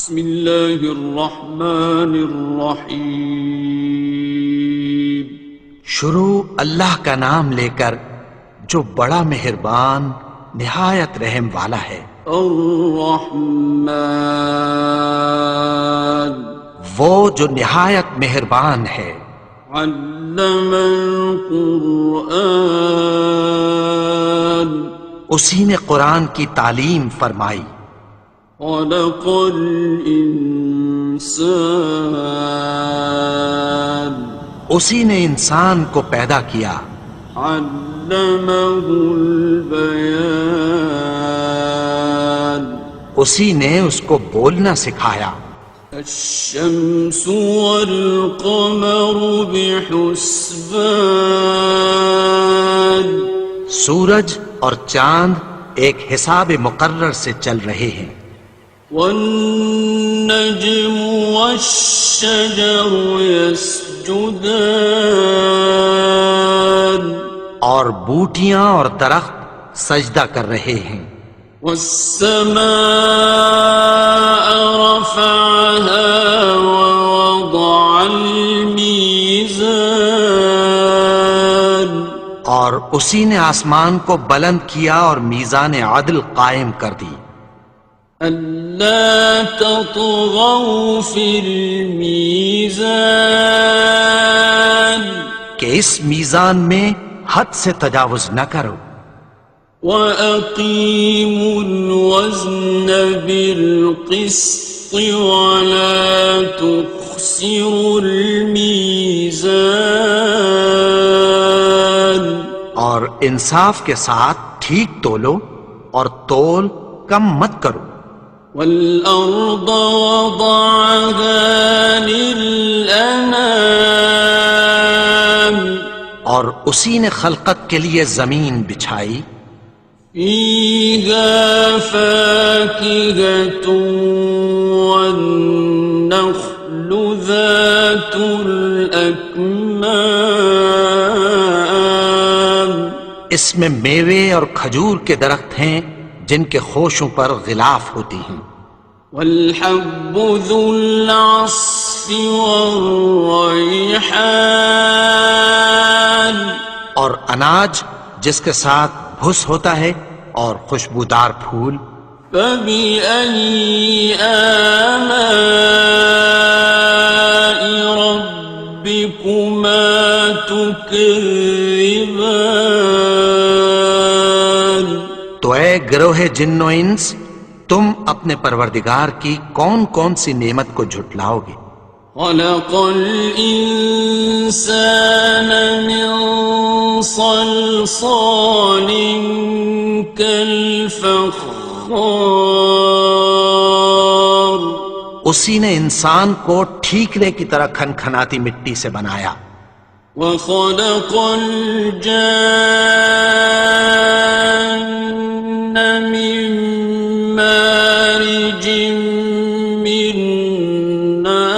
بسم اللہ الرحمن الرحیم۔ شروع اللہ کا نام لے کر جو بڑا مہربان نہایت رحم والا ہے۔ الرحمن، وہ جو نہایت مہربان ہے۔ علم القرآن، اسی نے قرآن کی تعلیم فرمائی۔ خلق الانسان، اسی نے انسان کو پیدا کیا۔ علمہ البیان، اسی نے اس کو بولنا سکھایا۔ الشمس والقمر بحسبان، سورج اور چاند ایک حساب مقرر سے چل رہے ہیں۔ والنجم والشجر يسجدان، اور بوٹیاں اور درخت سجدہ کر رہے ہیں۔ والسماء رفعها ووضع الميزان، اور اسی نے آسمان کو بلند کیا اور میزان عدل قائم کر دی۔ ألا تطغوا في الميزان، کہ اس میزان میں حد سے تجاوز نہ کرو۔ وَأَقِيمُوا الْوَزْنَ بِالْقِسْطِ وَلَا تُخْسِرُوا الْمِيزَانَ، اور انصاف کے ساتھ ٹھیک تولو اور تول کم مت کرو۔ وَالْأَرْضَ وَضَعَهَا لِلْأَنَامِ، اور اسی نے خلقت کے لیے زمین بچھائی۔ فِيهَا فَاكِهَةٌ وَالنَّخْلُ ذَاتُ الْأَكْمَامِ، اس میں میوے اور کھجور کے درخت ہیں جن کے خوشوں پر غلاف ہوتی ہیں۔ وَالْحَبُّ ذُو الْعَصْفِ وَالرَّيْحَانِ، اور اناج جس کے ساتھ بھس ہوتا ہے اور خوشبودار پھول۔ فَبِأَيِّ آلَاءِ رَبِّكُمَا تُكَذِّبَانِ، تو اے گروہ جن و انس، تم اپنے پروردگار کی کون کون سی نعمت کو جھٹلاؤ گے؟ خَلَقَ الْإِنسَانَ مِنْ صَلْصَالٍ كَالْفَخَّارِ، اسی نے انسان کو ٹھیکرے کی طرح کھنکھناتی مٹی سے بنایا۔ وَخَلَقَ الْجَانَّ مِن مَّارِجٍ مِّن نَّارٍ،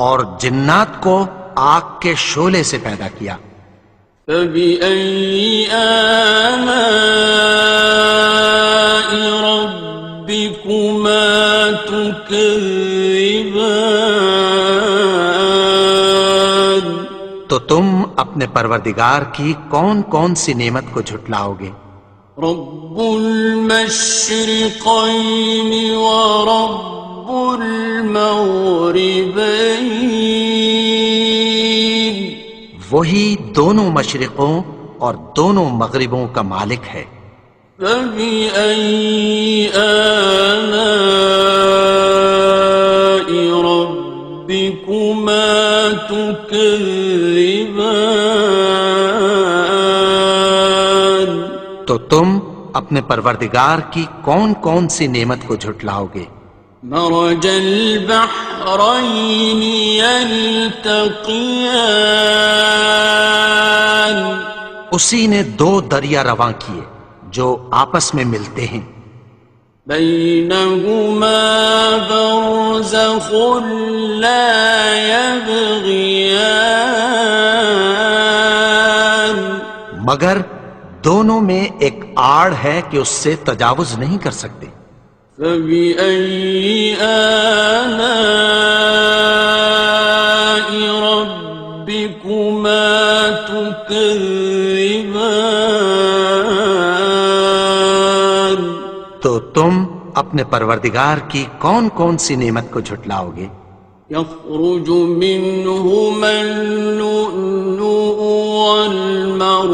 اور جنات کو آگ کے شعلے سے پیدا کیا۔ فَبِأَيِّ آلَاءِ رَبِّكُمَا تُكَذِّبَانِ، تو تم اپنے پروردگار کی کون کون سی نعمت کو جھٹلاؤ گے؟ رب المشرقین ورب المغربین، وہی دونوں مشرقوں اور دونوں مغربوں کا مالک ہے۔ فَبِأَيِّ آلَاءِ رَبِّكُمَا تُكَذِّبَانِ، تو تم اپنے پروردگار کی کون کون سی نعمت کو جھٹلاؤ گے؟ مرج البحرین یلتقیان، اسی نے دو دریا رواں کیے جو آپس میں ملتے ہیں۔ بینہما برزخ لا یبغیان، مگر دونوں میں ایک آڑ ہے کہ اس سے تجاوز نہیں کر سکتے۔ فبأي آلاء ربكما تكذبان؟ تو تم اپنے پروردگار کی کون کون سی نعمت کو جھٹلاؤ گے؟ يخرج منهما اللؤلؤ والمرجان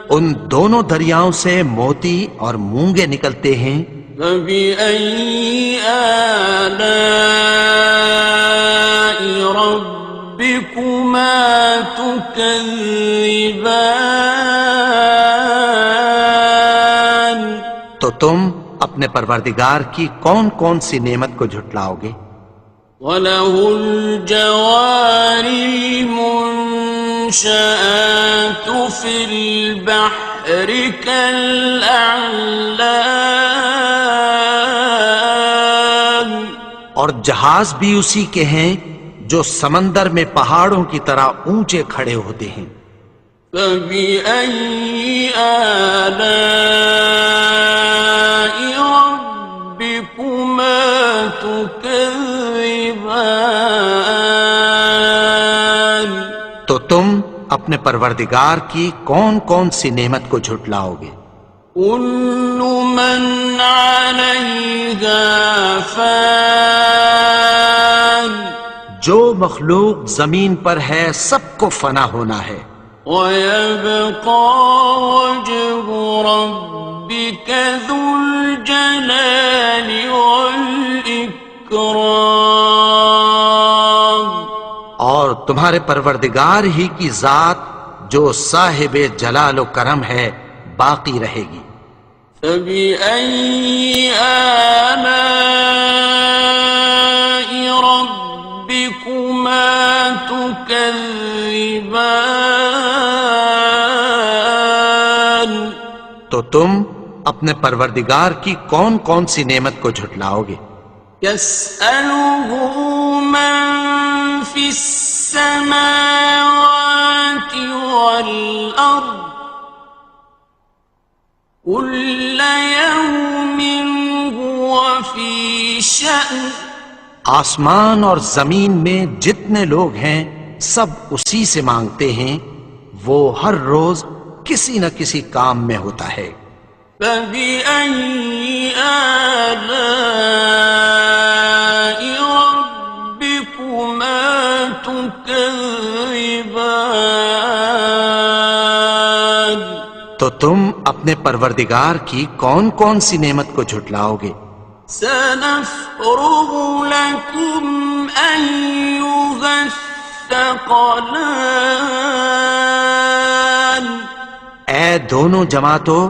ان دونوں دریاؤں سے موتی اور مونگے نکلتے ہیں۔ فبأي آلاء ربكما تكذبان؟ تو تم اپنے پروردگار کی کون کون سی نعمت کو جھٹلاؤ گے؟ وَلَهُ الْجَوَارِ الْمُنشَآتُ فِي الْبَحْرِ كَالْأَعْلَامِ، اور جہاز بھی اسی کے ہیں جو سمندر میں پہاڑوں کی طرح اونچے کھڑے ہوتے ہیں۔ فَبِأَيِّ آلَاءِ رَبِّكُمَا تُكَذِّبَانِ؟ تو تم اپنے پروردگار کی کون کون سی نعمت کو جھٹلاؤ گے؟ كُلُّ مَنْ عَلَيْهَا فَانٍ، جو مخلوق زمین پر ہے سب کو فنا ہونا ہے۔ وَيَبْقَى وَجْهُ رَبِّكَ ذُو الْجَلَالِ وَالْإِكْرَامِ، اور تمہارے پروردگار ہی کی ذات جو صاحب جلال و کرم ہے باقی رہے گی۔ فَبِأَيِّ آلَاءِ رَبِّكُمَا تُكَذِّبَانِ؟ تو تم اپنے پروردگار کی کون کون سی نعمت کو جھٹلاؤ گے؟ يَسْأَلُهُ مَن فِي السَّمَاوَاتِ وَالْأَرْضِ كُلَّ يَوْمٍ هُوَ فِي شَأْنٍ، آسمان اور زمین میں جتنے لوگ ہیں سب اسی سے مانگتے ہیں، وہ ہر روز کسی نہ کسی کام میں ہوتا ہے۔ فَبِأَيِّ آلَاءِ رَبِّكُمَا تُكَذِّبَانِ؟ تو تم اپنے پروردگار کی کون کون سی نعمت کو جھٹلاؤ گے؟ سَنَفْرُغُ لَكُمْ أَيُّهَ الثَّقَلَانِ، اے دونوں جماعتوں،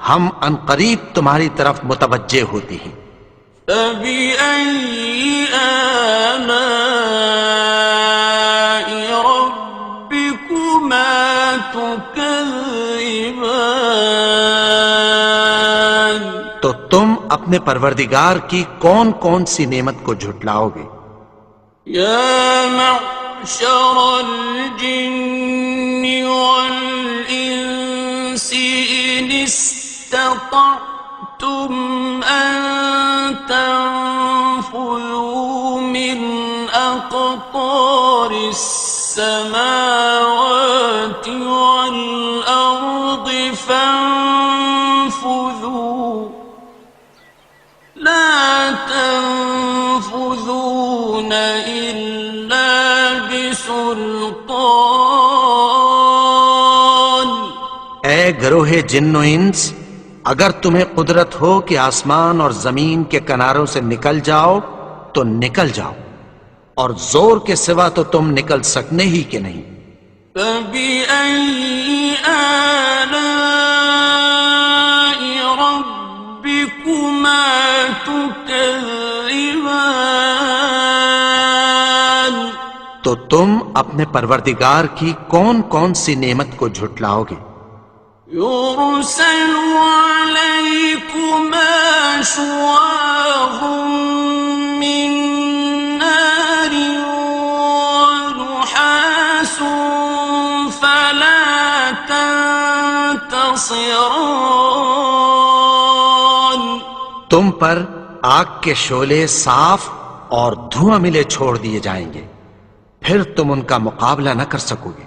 ہم عنقریب تمہاری طرف متوجہ ہوتے ہیں۔ فَبِأَيِّ آلَاءِ رَبِّكُمَا تُكَذِّبَانِ؟ تو تم اپنے پروردگار کی کون کون سی نعمت کو جھٹلاؤ گے؟ يَا مَعْشَرَ الْجِنِّ وَالْإِنسِ إِنِ اسْتَطَعْتُمْ أَن تَنفُذُوا مِنْ أَقْطَارِ السَّمَاوَاتِ وَالْأَرْضِ فَانفُذُوا لَا تَنفُذُونَ إِلَّا بِسُلْطَانٍ۔ اے گروہ جن و انس، اگر تمہیں قدرت ہو کہ آسمان اور زمین کے کناروں سے نکل جاؤ تو نکل جاؤ، اور زور کے سوا تو تم نکل سکنے ہی کہ نہیں۔ فَبِأَيِّ آلَاءِ رَبِّكُمَا تُكَذِّبَانِ؟ تو تم اپنے پروردگار کی کون کون سی نعمت کو جھٹلاؤ گے؟ يُرْسَلُ عَلَيْكُمَا شُوَاظٌ مِّن نَّارٍ وَنُحَاسٌ فَلَا ينتصران تم پر آگ کے شعلے صاف اور دھواں ملے چھوڑ دیے جائیں گے، پھر تم ان کا مقابلہ نہ کر سکو گے۔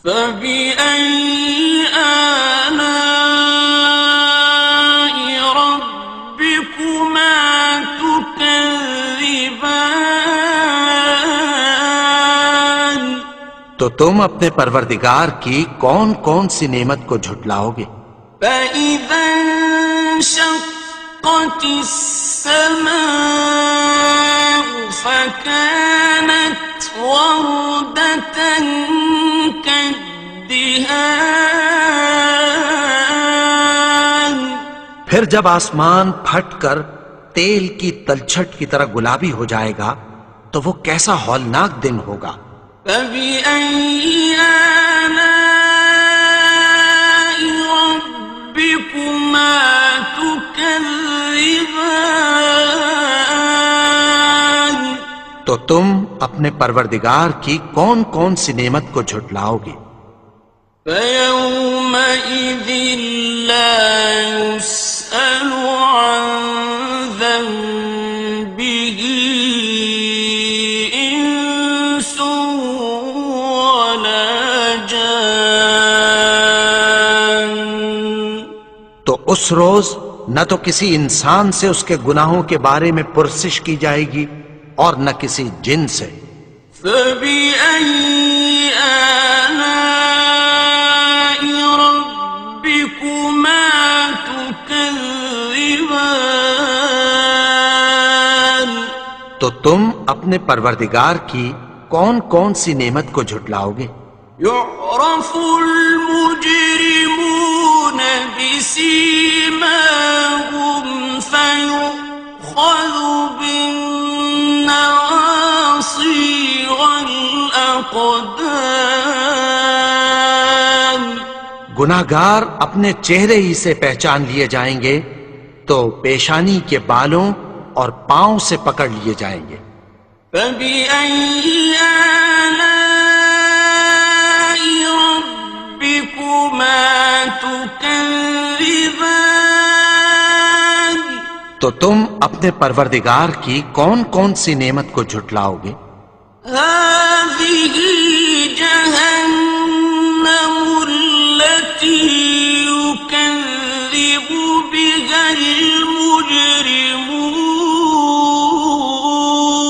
فبأي آلاء ربكما تكذبان تو تم اپنے پروردگار کی کون کون سی نعمت کو جھٹلاؤ گے؟ فإذا انشقت السماء فكانت وردة كالدهان پھر جب آسمان پھٹ کر تیل کی تلچھٹ کی طرح گلابی ہو جائے گا تو وہ کیسا ہولناک دن ہوگا۔ فبأي آلاء ربكما تكذبان تو تم اپنے پروردگار کی کون کون سی نعمت کو جھٹلاؤ گے؟ فيومئذ لا يسأل عن ذنبه إنس ولا جان تو اس روز نہ تو کسی انسان سے اس کے گناہوں کے بارے میں پرسش کی جائے گی اور نہ کسی جن سے۔ فبأي آلاء ربكما تكذبان تو تم اپنے پروردگار کی کون کون سی نعمت کو جھٹلاؤ گے؟ يعرف المجرمون بسيماهم فيؤخذ بالنواصي والأقدام گناہگار اپنے چہرے ہی سے پہچان لیے جائیں گے تو پیشانی کے بالوں اور پاؤں سے پکڑ لیے جائیں گے۔ فبأي آلاء ربكما تكذبان تو تم اپنے پروردگار کی کون کون سی نعمت کو جھٹلاؤ گے؟ هذه جهنم التي يكذب بها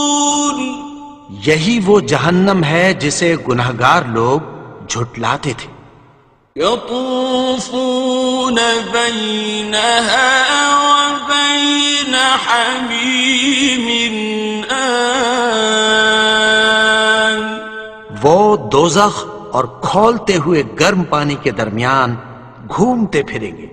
المجرمون یہی وہ جہنم ہے جسے گناہگار لوگ جھٹلاتے تھے۔ يطوفون بينها وبين حميم آن وہ دوزخ اور کھولتے ہوئے گرم پانی کے درمیان گھومتے پھریں گے۔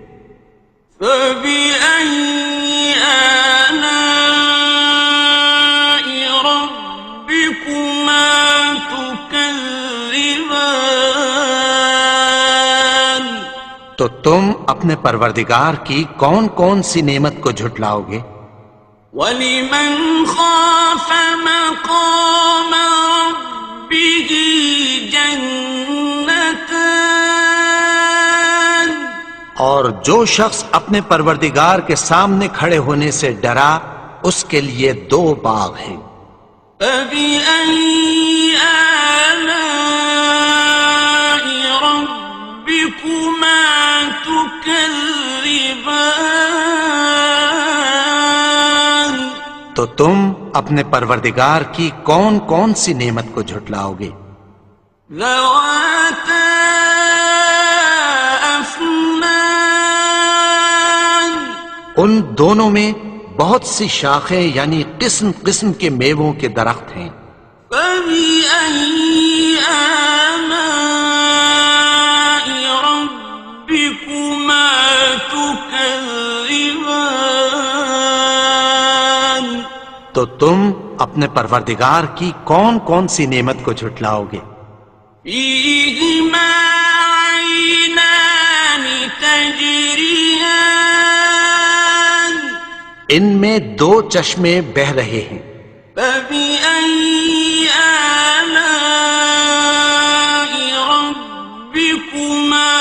فبأي آلاء ربكما تكذبان تو تم اپنے پروردگار کی کون کون سی نعمت کو جھٹلاؤ گے؟ وَلِمَنْ خَافَ مَقَامَ رَبِّهِ جَنَّتَانِ اور جو شخص اپنے پروردگار کے سامنے کھڑے ہونے سے ڈرا اس کے لیے دو باغ ہیں۔ فَبِأَيِّ آلَاءِ رَبِّكُمَا تُكَذِّبَانِ تو تم اپنے پروردگار کی کون کون سی نعمت کو جھٹلاؤ گے؟ ذَوَاتَا أَفْنَانٍ ان دونوں میں بہت سی شاخیں یعنی قسم قسم کے میووں کے درخت ہیں۔ فَبِأَيِّ آلَاءِ رَبِّكُمَا تُكَذِّبَانِ تو تم اپنے پروردگار کی کون کون سی نعمت کو جھٹلاؤ گے؟ فِيهِمَا عَيْنَانِ تَجْرِيَانِ ان میں دو چشمے بہہ رہے ہیں۔ فَبِأَيِّ آلَاءِ رَبِّكُمَا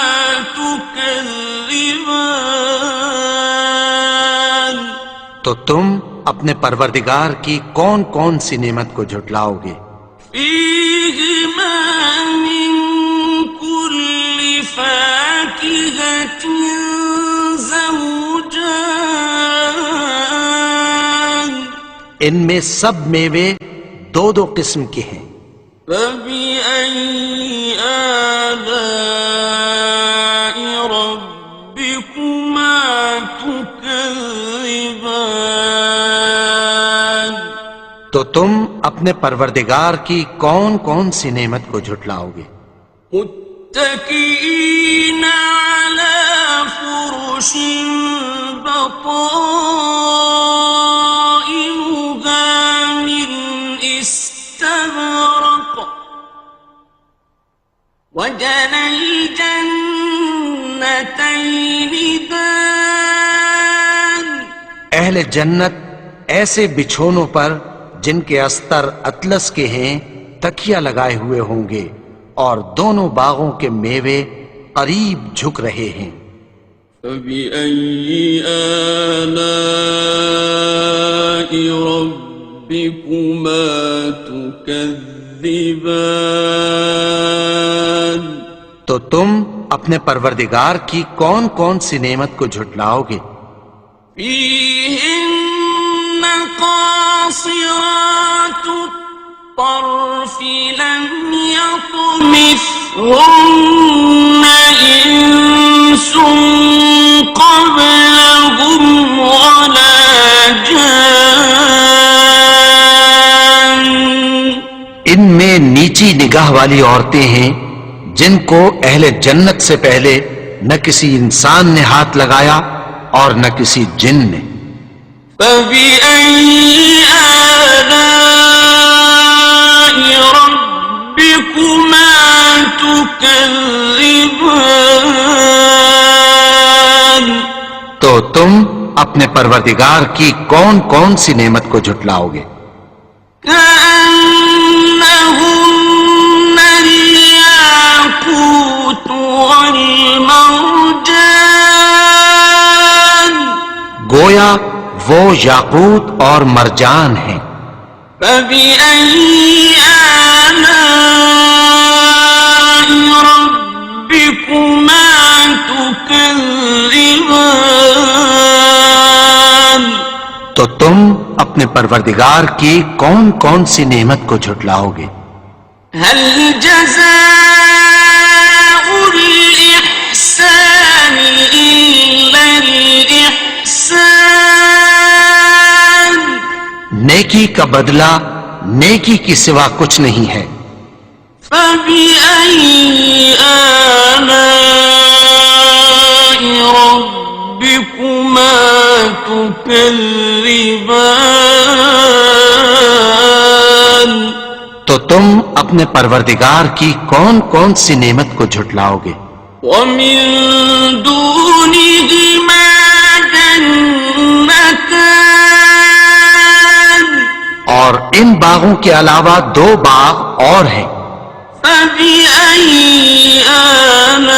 تُكَذِّبَانِ تكذبان تو تم اپنے پروردگار کی کون کون سی نعمت کو جھٹلاؤ گے؟ فيهما من كل فاكهة زوجان ان میں سب میوے دو دو قسم کے ہیں، فبأي آلاء ربكما تكذبان تو تم اپنے پروردگار کی کون کون سی نعمت کو جھٹلاؤ گے؟ متكئين على فرش بطائنها من استبرق وجنى الجنتين دان اہل جنت ایسے بچھونوں پر جن کے استر اطلس کے ہیں تکیہ لگائے ہوئے ہوں گے، اور دونوں باغوں کے میوے قریب جھک رہے ہیں۔ فبأي آلاء ربكما تكذبان تو تم اپنے پروردگار کی کون کون سی نعمت کو جھٹلاؤ گے؟ فيهن قاصرات الطرف لم يطمثهن إنس قبلهم ولا جان ان میں نیچی نگاہ والی عورتیں ہیں جن کو اہل جنت سے پہلے نہ کسی انسان نے ہاتھ لگایا اور نہ کسی جن نے۔ فبأي آلاء ربكما تكذبان تو تم اپنے پروردگار کی کون کون سی نعمت کو جھٹلاؤ گے؟ كأنهن الياقوت والمرجان گویا وہ یاقوت اور مرجان ہیں۔ فبأي آلاء ربكما تكذبان تو تم اپنے پروردگار کی کون کون سی نعمت کو جھٹلاؤ گے؟ هل جزاء الإحسان إلا الإحسان نیکی کا بدلہ نیکی کی سوا کچھ نہیں ہے۔ فبأي آلاء ربكما تكذبان تو تم اپنے پروردگار کی کون کون سی نعمت کو جھٹلاؤ گے؟ ومن دونهما جنتان اور ان باغوں کے علاوہ دو باغ اور ہیں۔ فبأي آلاء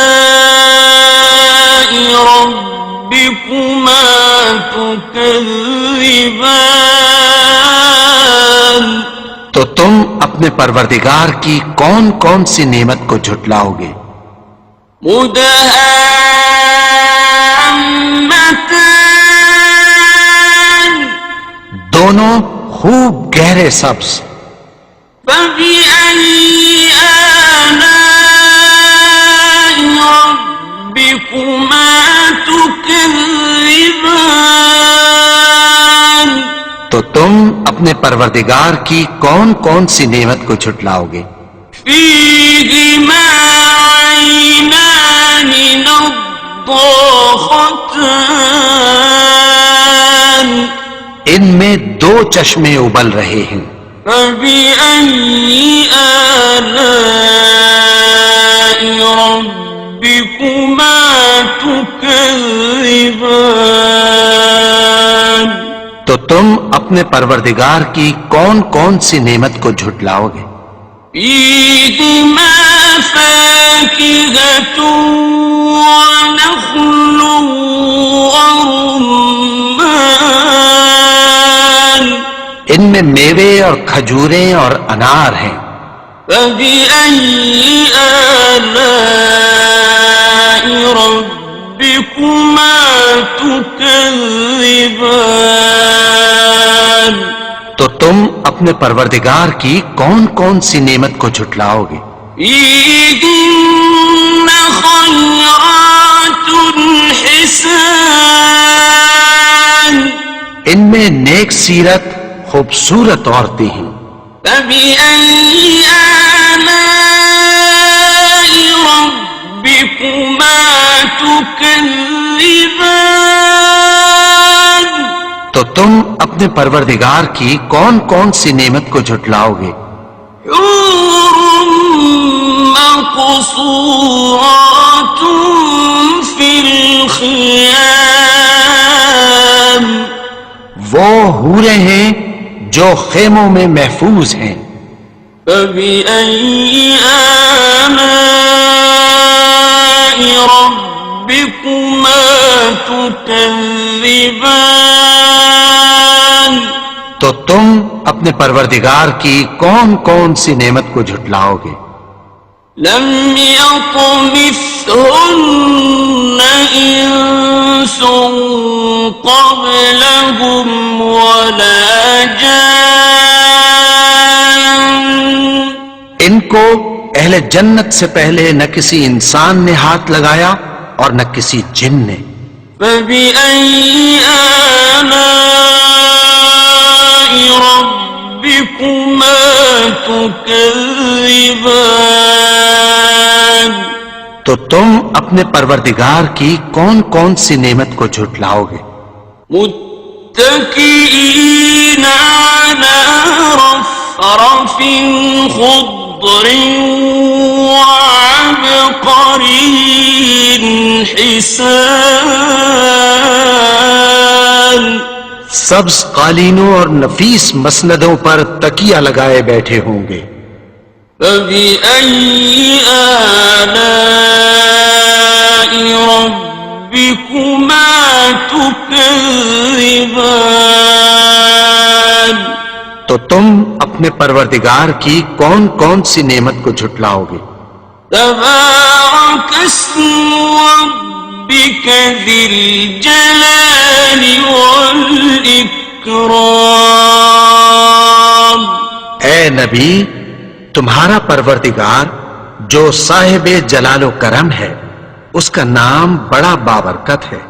ربكما تكذبان تو تم اپنے پروردگار کی کون کون سی نعمت کو جھٹلاؤ گے؟ مدهامتان دونوں خوب گہرے سبز۔ فبأي آلاء ربكما تكذبان تو تم اپنے پروردگار کی کون کون سی نعمت کو جھٹلاؤ گے؟ فيهما عينان نضاختان ان میں دو چشمے ابل رہے ہیں۔ فبأي آلاء ربكما تكذبان تو تم اپنے پروردگار کی کون کون سی نعمت کو جھٹلاؤ گے؟ فيهما فاكهة ونخل ورمان ان میں میوے اور کھجوریں اور انار ہیں. فبأي آلاء ربكما تكذبان تو تم اپنے پروردگار کی کون کون سی نعمت کو جھٹلاؤ گے؟ فيهن خيرات حسان ان میں نیک سیرت خوبصورت عورتیں ہیں. فبأي آلاء ربكما تكذبان تو تم اپنے پروردگار کی کون کون سی نعمت کو جھٹلاؤ گے؟ حور مقصورات في الخيام وہ حوریں ہیں جو خیموں میں محفوظ ہیں. فبأي آلاء ربكما تكذبان تو تم اپنے پروردگار کی کون کون سی نعمت کو جھٹلاؤ گے؟ لم يطمثهن إنس قبلهم ولا جان ان کو اہل جنت سے پہلے نہ کسی انسان نے ہاتھ لگایا اور نہ کسی جن نے. فبأي آلاء ربكما تكذبان تو تم اپنے پروردگار کی کون کون سی نعمت کو جھٹلاؤ گے؟ متكئين على رفرف خضر وعبقري حسان سبز قالینوں اور نفیس مسندوں پر تکیہ لگائے بیٹھے ہوں گے. فبأي آلاء ربكما تكذبان تو تم اپنے پروردگار کی کون کون سی نعمت کو جھٹلاؤ گے؟ تبارك اسم ربك ذي الجلال والإكرام اے نبی، تمہارا پروردگار جو صاحب جلال و کرم ہے، اس کا نام بڑا بابرکت ہے.